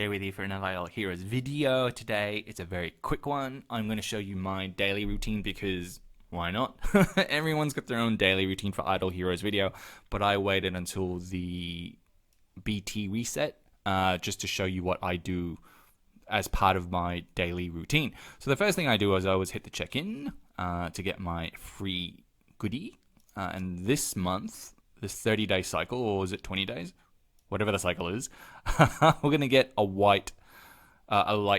here with you for another Idle Heroes video. Today, it's a very quick one. I'm going to show you my daily routine because why not? Everyone's got their own daily routine for Idle Heroes video, but I waited until the BT reset just to show you what I do as part of my daily routine. So the first thing I do is I always hit the check-in to get my free goodie. And this month, this 30-day cycle, or is it 20 days? Whatever the cycle is, we're going to get a light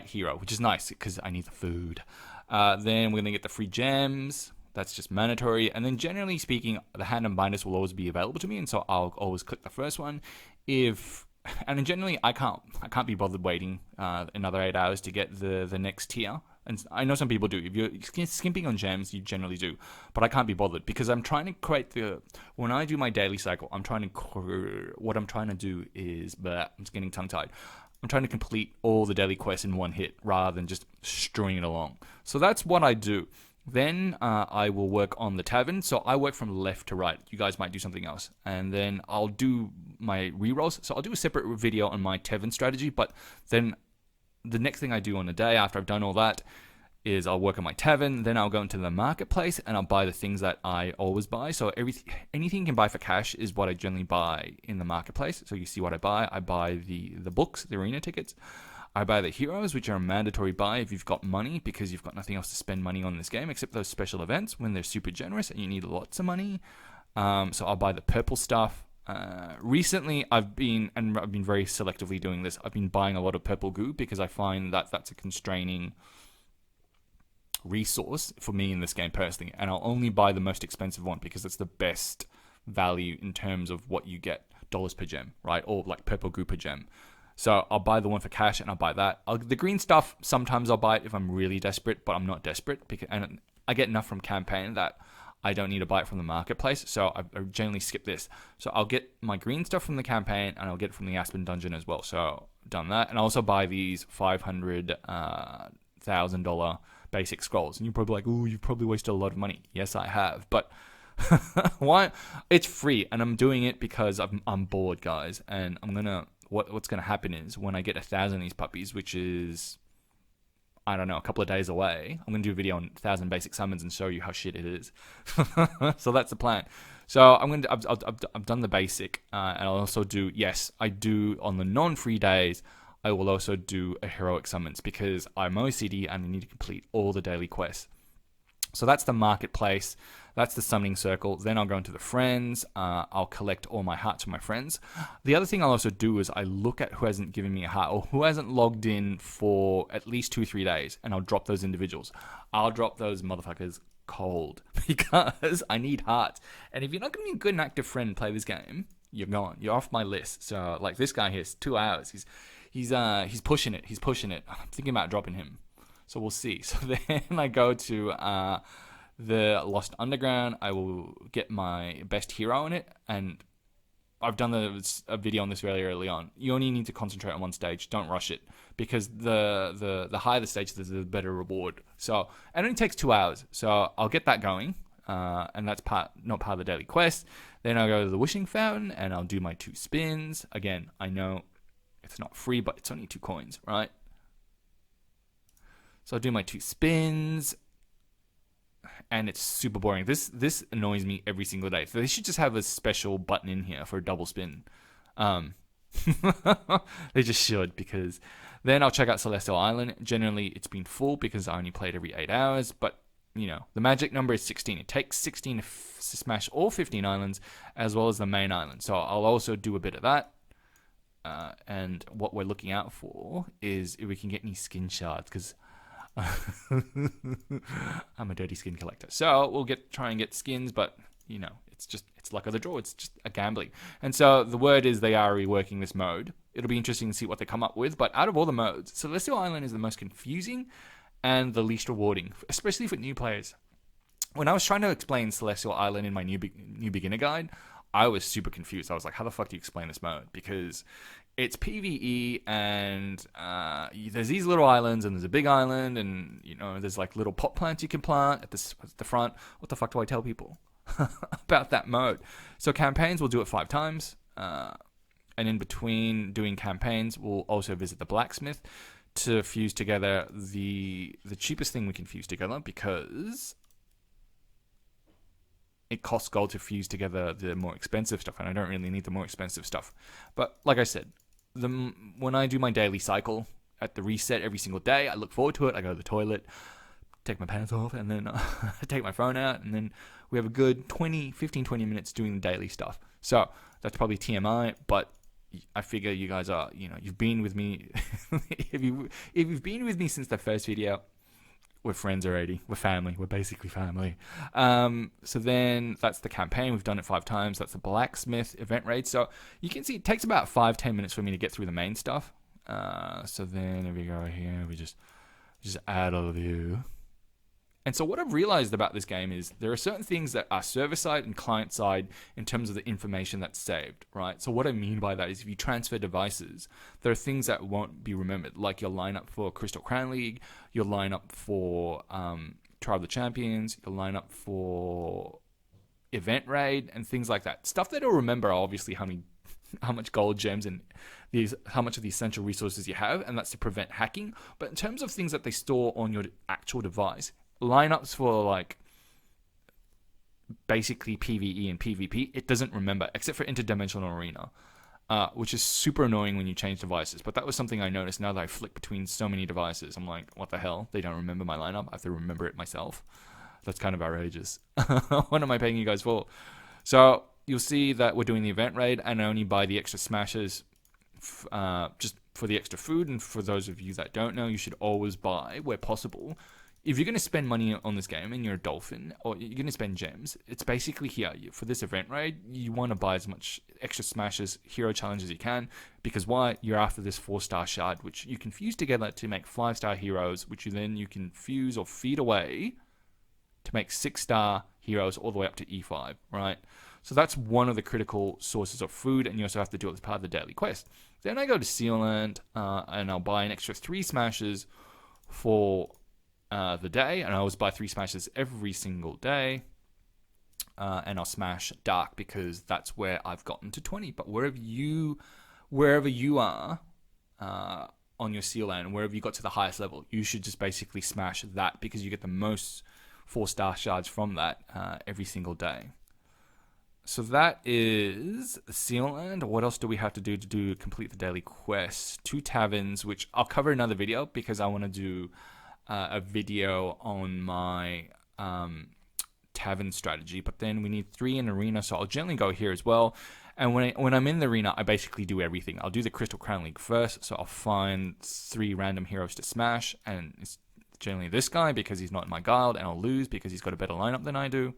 hero, which is nice because I need the food. Then we're going to get the free gems. That's just mandatory. And then generally speaking, the hand and binders will always be available to me, and so I'll always click the first one. And then generally I can't be bothered waiting another 8 hours to get the next tier. And I know some people do. If you're skimping on gems, you generally do. But I can't be bothered because I'm trying to create when I do my daily cycle, what I'm trying to do is, I'm just getting tongue-tied. I'm trying to complete all the daily quests in one hit rather than just stringing it along. So that's what I do. Then I will work on the tavern. So I work from left to right. You guys might do something else. And then I'll do my rerolls. So I'll do a separate video on my tavern strategy, but then the next thing I do on the day after I've done all that is I'll work on my tavern, then I'll go into the marketplace and I'll buy the things that I always buy. So anything you can buy for cash is what I generally buy in the marketplace. So you see what I buy. I buy the books, the arena tickets. I buy the heroes, which are a mandatory buy if you've got money because you've got nothing else to spend money on in this game except those special events when they're super generous and you need lots of money. So I'll buy the purple stuff. Recently, I've been very selectively doing this. I've been buying a lot of purple goo because I find that that's a constraining resource for me in this game personally, and I'll only buy the most expensive one because it's the best value in terms of what you get dollars per gem, right? Or like purple goo per gem. So I'll buy the one for cash and I'll buy that. The green stuff, sometimes I'll buy it if I'm really desperate, but I'm not desperate and I get enough from campaign that I don't need to buy it from the marketplace, so I generally skip this. So I'll get my green stuff from the campaign, and I'll get it from the Aspen dungeon as well. So done that, and I also buy these $500,000 basic scrolls. And you're probably like, "Ooh, you've probably wasted a lot of money." Yes, I have, but why? It's free, and I'm doing it because I'm bored, guys. And what's gonna happen is when I get 1,000 of these puppies, which is, I don't know, a couple of days away, I'm going to do a video on 1,000 basic summons and show you how shit it is. So that's the plan. So I've done the basic, and I'll also do, yes, I do on the non-free days, I will also do a heroic summons because I'm OCD and I need to complete all the daily quests. So that's the marketplace. That's the summoning circle. Then I'll go into the friends. I'll collect all my hearts from my friends. The other thing I'll also do is I look at who hasn't given me a heart or who hasn't logged in for at least 2-3 days, and I'll drop those individuals. I'll drop those motherfuckers cold because I need hearts. And if you're not going to be a good and active friend and play this game, you're gone. You're off my list. So like this guy here is 2 hours. He's pushing it. He's pushing it. I'm thinking about dropping him. So we'll see. So then I go to the Lost Underground. I will get my best hero in it, and I've done a video on this really early on. You only need to concentrate on one stage. Don't rush it because the higher the stage, the better reward. So it only takes 2 hours. So I'll get that going, and that's not part of the daily quest. Then I'll go to the Wishing Fountain, and I'll do my 2 spins. Again, I know it's not free, but it's only 2 coins, right? So I'll do my 2 spins, and it's super boring. This annoys me every single day. So they should just have a special button in here for a double spin. They just should, because then I'll check out Celestial Island. Generally, it's been full because I only played every 8 hours, but you know, the magic number is 16. It takes 16 to smash all 15 islands, as well as the main island. So I'll also do a bit of that. And what we're looking out for is if we can get any skin shards, because I'm a dirty skin collector. So we'll try and get skins, but you know, it's luck of the draw. It's just a gambling. And so the word is they are reworking this mode. It'll be interesting to see what they come up with. But out of all the modes, Celestial Island is the most confusing and the least rewarding, especially for new players. When I was trying to explain Celestial Island in my new beginner guide, I was super confused. I was like, how the fuck do you explain this mode? Because it's PvE, and there's these little islands, and there's a big island, and you know, there's like little pot plants you can plant at the front. What the fuck do I tell people about that mode? So campaigns will do it 5 times. And in between doing campaigns, we'll also visit the blacksmith to fuse together the cheapest thing we can fuse together, because it costs gold to fuse together the more expensive stuff, and I don't really need the more expensive stuff. But like I said, when I do my daily cycle at the reset every single day, I look forward to it. I go to the toilet, take my pants off, and then I take my phone out, and then we have a good 20 minutes doing the daily stuff. So that's probably TMI, but I figure you guys are, you've been with me. if you've been with me since the first video, we're friends already. We're family. We're basically family. So then that's the campaign. We've done it 5 times. That's the blacksmith event raid. So you can see it takes about 5-10 minutes for me to get through the main stuff. So then if we go here, we just add all of you. And so what I've realized about this game is there are certain things that are server side and client side in terms of the information that's saved, right? So what I mean by that is if you transfer devices, there are things that won't be remembered, like your lineup for Crystal Crown League, your lineup for Tribe of the Champions, your lineup for Event Raid, and things like that. Stuff that I'll remember are obviously how much gold, gems, and how much of the essential resources you have, and that's to prevent hacking. But in terms of things that they store on your actual device, lineups for like basically PvE and PvP, it doesn't remember, except for Interdimensional Arena, which is super annoying when you change devices. But that was something I noticed now that I flick between so many devices. I'm like, what the hell? They don't remember my lineup. I have to remember it myself. That's kind of outrageous. What am I paying you guys for? So you'll see that we're doing the event raid, and I only buy the extra smashes just for the extra food. And for those of you that don't know, you should always buy, where possible, if you're going to spend money on this game and you're a dolphin, or you're going to spend gems, it's basically here. For this event raid, you want to buy as much extra smashes, hero challenges as you can, because why? You're after this 4-star shard, which you can fuse together to make 5-star heroes, which you can fuse or feed away to make 6-star heroes all the way up to E5, right? So that's one of the critical sources of food, and you also have to do it as part of the daily quest. Then I go to Sealand, and I'll buy an extra 3 smashes for the day, and I always buy 3 smashes every single day, and I'll smash dark because that's where I've gotten to 20. But wherever you are on your Sealand, wherever you got to the highest level, you should just basically smash that, because you get the most 4-star shards from that every single day. So that is Sealand. What else do we have to do complete the daily quest? 2 taverns, which I'll cover in another video, because I want to do a video on my tavern strategy. But then we need 3 in arena, so I'll generally go here as well. And when I'm in the arena, I basically do everything. I'll do the Crystal Crown League first, so I'll find 3 random heroes to smash, and it's generally this guy because he's not in my guild, and I'll lose because he's got a better lineup than I do.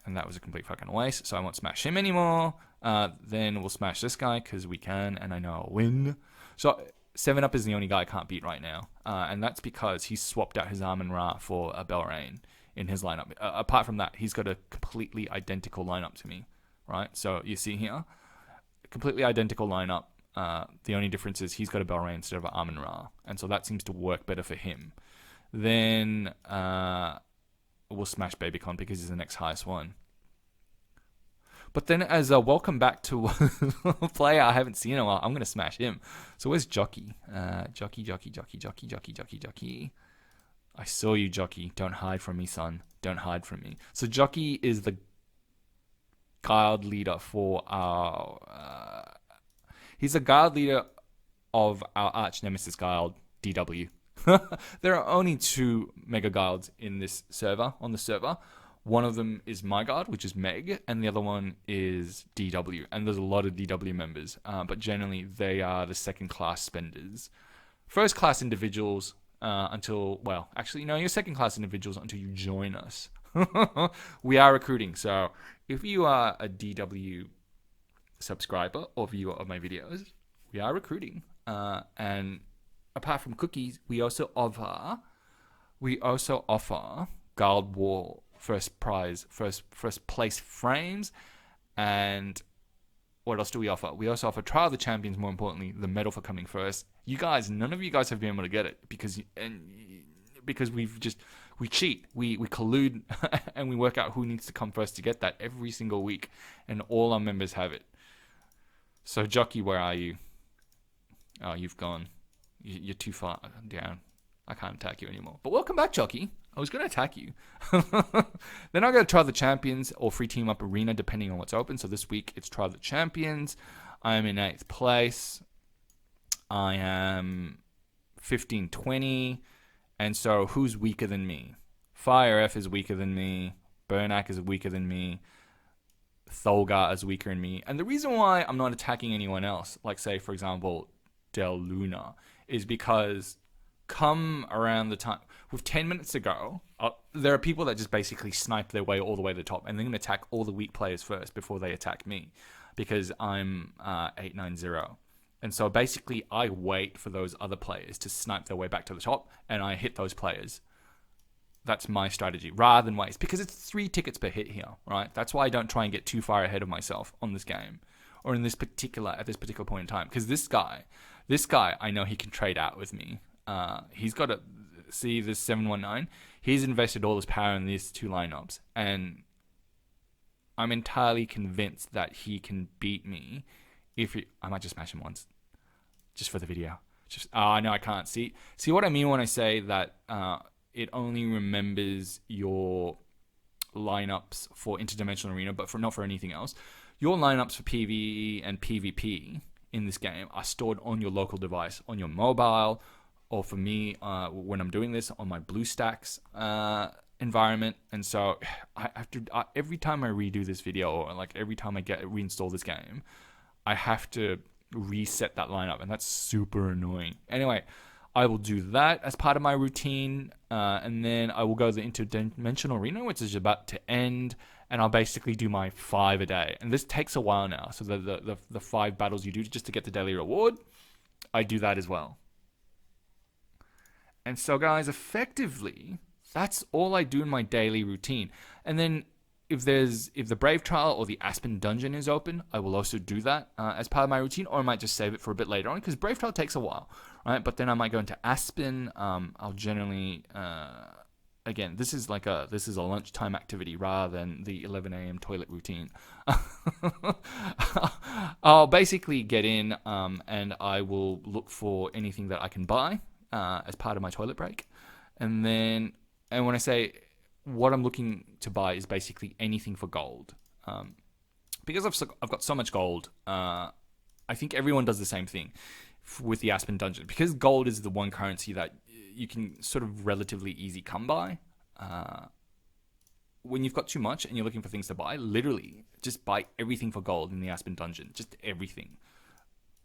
And that was a complete fucking waste, so I won't smash him anymore. Then we'll smash this guy because we can, and I know I'll win. So 7-Up is the only guy I can't beat right now, and that's because he swapped out his Amun-Ra for a Belrain in his lineup. Apart from that, he's got a completely identical lineup to me, right? So you see here, completely identical lineup. The only difference is he's got a Belrain instead of an Amun-Ra, and so that seems to work better for him. Then we'll smash Babycon because he's the next highest one. But then as a welcome back to a player I haven't seen in a while, I'm going to smash him. So where's Jockey? Jockey. I saw you, Jockey. Don't hide from me, son. Don't hide from me. So Jockey is the guild leader for our... he's the guild leader of our arch nemesis guild, DW. There are only 2 mega guilds in this server, on the server. One of them is my guard, which is Meg, and the other one is DW. And there's a lot of DW members, but generally they are the second-class spenders. First-class individuals until, well, actually, no, you're second-class individuals until you join us. We are recruiting, so if you are a DW subscriber or viewer of my videos, we are recruiting. And apart from cookies, we also offer Guild War first place frames, and what else do we offer? We also offer Trial of the Champions, more importantly, the medal for coming first. You guys, none of you guys have been able to get it because we cheat, we collude, and we work out who needs to come first to get that every single week, and all our members have it. So Jockey, where are you? Oh, you've gone. You're too far down. I can't attack you anymore. But welcome back, Jockey. I was going to attack you. Then I'm going to try the Champions or Free Team Up Arena, depending on what's open. So this week, it's try the Champions. I'm in 8th place. I am 15-20. And so who's weaker than me? Fire F is weaker than me. Burnak is weaker than me. Tholgar is weaker than me. And the reason why I'm not attacking anyone else, like say, for example, Del Luna, is because come around the time, with 10 minutes to go, there are people that just basically snipe their way all the way to the top, and they're going to attack all the weak players first before they attack me, because I'm 8-9-0. And so basically I wait for those other players to snipe their way back to the top, and I hit those players. That's my strategy, rather than waste, because it's 3 tickets per hit here, right? That's why I don't try and get too far ahead of myself on this game, or at this particular point in time, because this guy, I know he can trade out with me. He's got a, see this 719? He's invested all his power in these 2 lineups, and I'm entirely convinced that he can beat me. I might just smash him once, just for the video. No, I can't. See what I mean when I say that it only remembers your lineups for Interdimensional Arena, but not for anything else. Your lineups for PvE and PvP in this game are stored on your local device, on your mobile, or for me, when I'm doing this, on my BlueStacks environment. And so I have to, every time I redo this video, or like every time I reinstall this game, I have to reset that lineup, and that's super annoying. Anyway, I will do that as part of my routine, and then I will go to the Interdimensional Arena, which is about to end, and I'll basically do my 5 a day. And this takes a while now, so the 5 battles you do just to get the daily reward, I do that as well. And so guys, effectively, that's all I do in my daily routine. And then if the Brave Trial or the Aspen Dungeon is open, I will also do that as part of my routine, or I might just save it for a bit later on, because Brave Trial takes a while, right? But then I might go into Aspen. I'll generally, again, this is a lunchtime activity rather than the 11 a.m. toilet routine. I'll basically get in, and I will look for anything that I can buy as part of my toilet break, and when I say what I'm looking to buy is basically anything for gold. Because I've got so much gold, I think everyone does the same thing with the Aspen Dungeon. Because gold is the one currency that you can sort of relatively easy come by. When you've got too much and you're looking for things to buy, literally just buy everything for gold in the Aspen Dungeon. Just everything.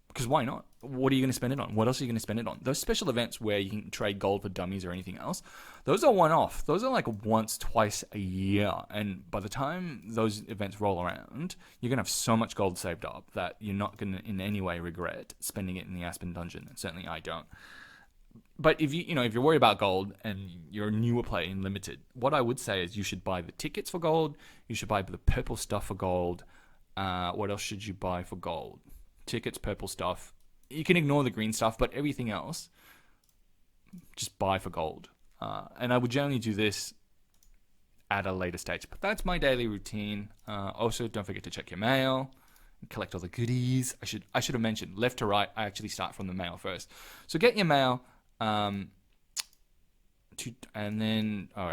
Because why not? What are you going to spend it on? What else are you going to spend it on? Those special events where you can trade gold for dummies or anything else, those are one-off. Those are like once, twice a year. And by the time those events roll around, you're going to have so much gold saved up that you're not going to in any way regret spending it in the Aspen Dungeon. And certainly I don't. But if you're worried about gold and you're a newer player in Limited, what I would say is you should buy the tickets for gold. You should buy the purple stuff for gold. What else should you buy for gold? Tickets, purple stuff. You can ignore the green stuff, but everything else, just buy for gold. And I would generally do this at a later stage. But that's my daily routine. Also, don't forget to check your mail and collect all the goodies. I should have mentioned left to right. I actually start from the mail first. So get your mail. And then I'm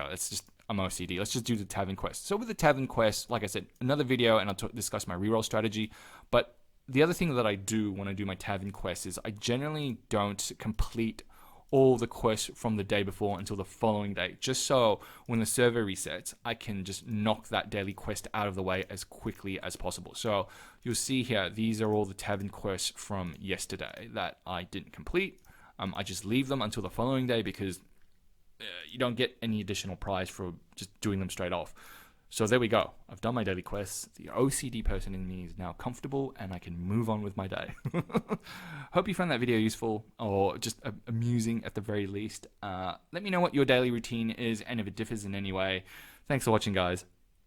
OCD. Let's just do the Tavern Quest. So with the Tavern Quest, like I said, another video, and I'll discuss my reroll strategy. But the other thing that I do when I do my Tavern Quest is I generally don't complete all the quests from the day before until the following day, just so when the server resets, I can just knock that daily quest out of the way as quickly as possible. So you'll see here, these are all the Tavern Quests from yesterday that I didn't complete. I just leave them until the following day because you don't get any additional prize for just doing them straight off. So there we go. I've done my daily quests. The OCD person in me is now comfortable and I can move on with my day. Hope you found that video useful or just amusing at the very least. Let me know what your daily routine is and if it differs in any way. Thanks for watching, guys.